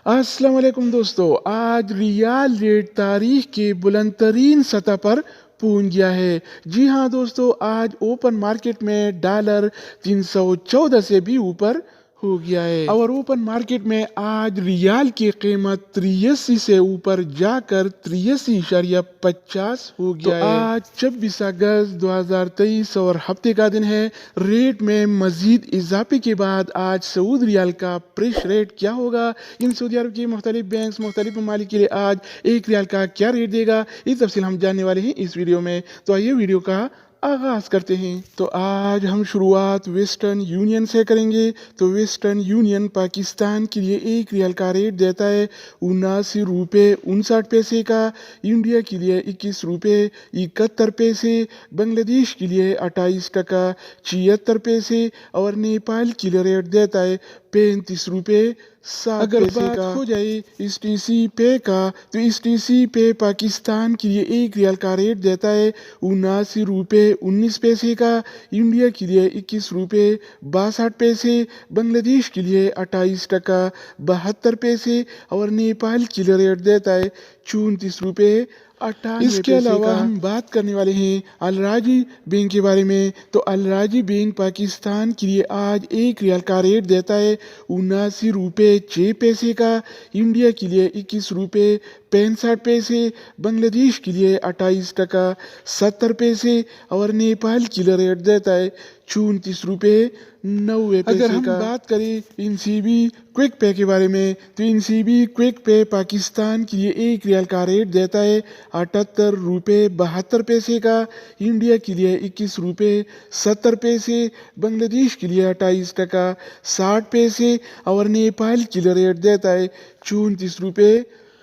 अस्सलाम वालेकुम दोस्तों, आज रियाल रेट तारीख के बुलंद तरीन सतह पर पहुंच गया है। जी हाँ दोस्तों, आज ओपन मार्केट में डॉलर 314 से भी ऊपर हो गया है और ओपन मार्केट में आज रियाल की कीमत 83 से ऊपर जाकर 83.50 हो गया है। आज 26 अगस्त 2023 और हफ्ते का दिन है। रेट में मजीद इजाफे के बाद आज सऊदी रियाल का प्रेस रेट क्या होगा, इन सऊदी अरब के मुख्तलिफ बैंक मुख्तलिफ ममालिक के लिए आज एक रियाल का क्या रेट देगा, इस तफसील हम जानने वाले हैं इस वीडियो में। तो आइए वीडियो का आगाज करते हैं। तो आज हम शुरुआत वेस्टर्न यूनियन से करेंगे। तो वेस्टर्न यूनियन पाकिस्तान के लिए एक रियाल का रेट देता है 79 रुपये 59 पैसे का, इंडिया के लिए 21 रुपये 71 पैसे, बांग्लादेश के लिए 28 टका 76 पैसे और नेपाल के लिए रेट देता है 35 रुपये 7 अगर बात हो जाए इस टीसी पे का, तो इस टीसी पे पाकिस्तान के लिए एक रियाल का रेट देता है 79 रुपये 19 पैसे का, इंडिया के लिए 21 रुपये 62 पैसे, बांग्लादेश के लिए 28 टका 72 पैसे और नेपाल के लिए रेट देता है 34 रुपये 98 इसके अलावा हम बात करने वाले हैं अलराजी बैंक के बारे में। तो अलराजी बैंक पाकिस्तान के लिए आज एक रियाल का रेट देता है 79 रुपये 6 पैसे का, इंडिया के लिए 21 रुपये 65 पैसे, बांग्लादेश के लिए 28 टका 70 पैसे और नेपाल के लिए रेट देता है 34 रुपये 90 पैसे अगर हम बात करें इनसीबी क्विक पे के बारे में, तो इनसीबी क्विक पे पाकिस्तान के लिए एक रियाल का रेट देता है 78 रुपये 72 पैसे का, इंडिया के लिए 21 रुपये 70 पैसे, बांग्लादेश के लिए 28 टका 60 पैसे और नेपाल के लिए रेट देता है 34 रुपये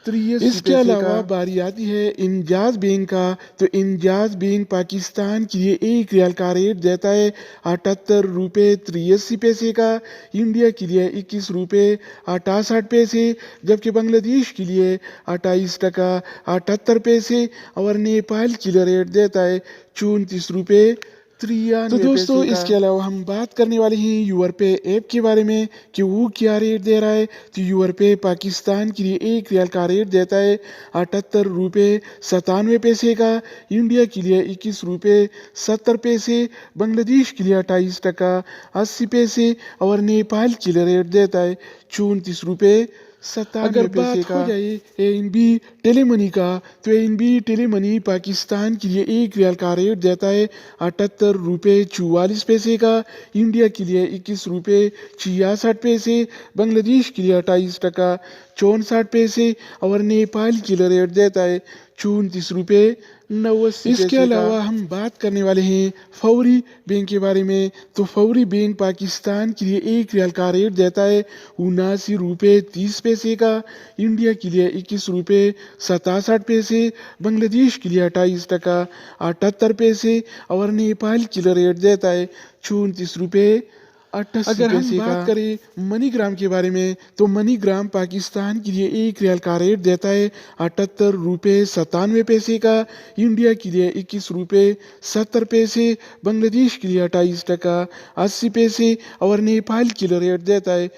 83 इसके अलावा बारी आती है इंजाज बैंक का। तो इंजाज बैंक पाकिस्तान के लिए एक रियाल का रेट देता है 78 रुपये 83 पैसे का, इंडिया के लिए 21 रुपये 68 पैसे, जबकि बांग्लादेश के लिए 28 टका 78 पैसे और नेपाल के लिए रेट देता है 34 रुपये 93 तो दोस्तों इसके अलावा हम बात करने वाले हैं यूर पे ऐप के बारे में कि वो क्या रेट दे रहा है। तो यूर पे पाकिस्तान के लिए एक रियाल का रेट देता है 78 रुपये 97 पैसे का, इंडिया के लिए 21 रुपये 70 पैसे, बांग्लादेश के लिए 28 टका 80 पैसे और नेपाल के लिए रेट देता है 34 रुपये 97 अगर बात हो जाए एएनबी टेलीमनी का, तो एएनबी टेलीमनी पाकिस्तान के लिए एक रियाल का रेट देता है 78 रुपये 44 पैसे का, इंडिया के लिए 21 रुपये 66 पैसे, बांग्लादेश के लिए 28 टका 64 पैसे और नेपाल के लिए रेट देता है 34 रुपये 89 इसके अलावा हम बात करने वाले हैं फौरी बैंक के बारे में। तो फौरी बैंक पाकिस्तान के लिए एक रियाल का रेट देता है 79 रुपये 30 पैसे का, इंडिया के लिए 21 रुपये 67 पैसे, बांग्लादेश के लिए 28 टका 78 पैसे और नेपाल के लिए रेट देता है 34 रुपये 88 अगर हम बात करें मनीग्राम के बारे में, तो मनीग्राम पाकिस्तान के लिए एक रियाल का रेट देता है 78 रुपये 97 पैसे का, इंडिया के लिए 21 रुपये 70 पैसे, बांग्लादेश के लिए 28 टका 80 पैसे और नेपाल के लिए रेट देता है